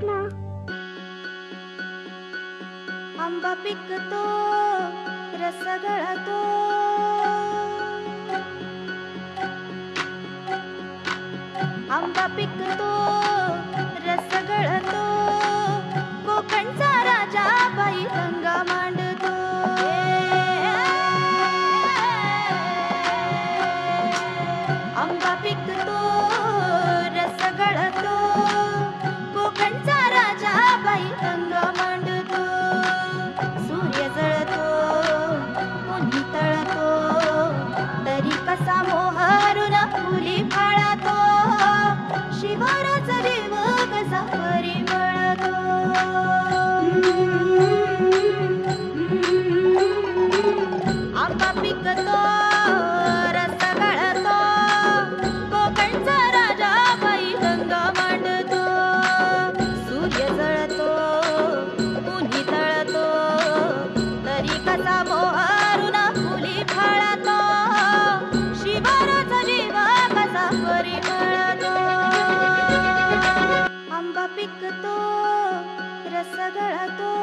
ना. आंबा पिकतो रस गळतो, आंबा पिकतो रस गळतो, कोकणचा राजा बाई गंगा मांडतो. आंबा पिकतो रस गळतो, कोकणचा राजा बाई गंगा मांडतो. सूर्य जळतो उन्ही तळतो, तरी कसा मोहरून फुली फाळतो. शिवाराचा देव कसा परिमळतो. आंबा पिकतो रस गळतो, कोकणचा राजा बाई गंगा मांडतो. सूर्य जळतो उन्ही तळतो, तरी कसा मोहरून फुली फाळतो. शिवाराचा देव कसा परिमळतो. आंबा पिकतो रस गळतो,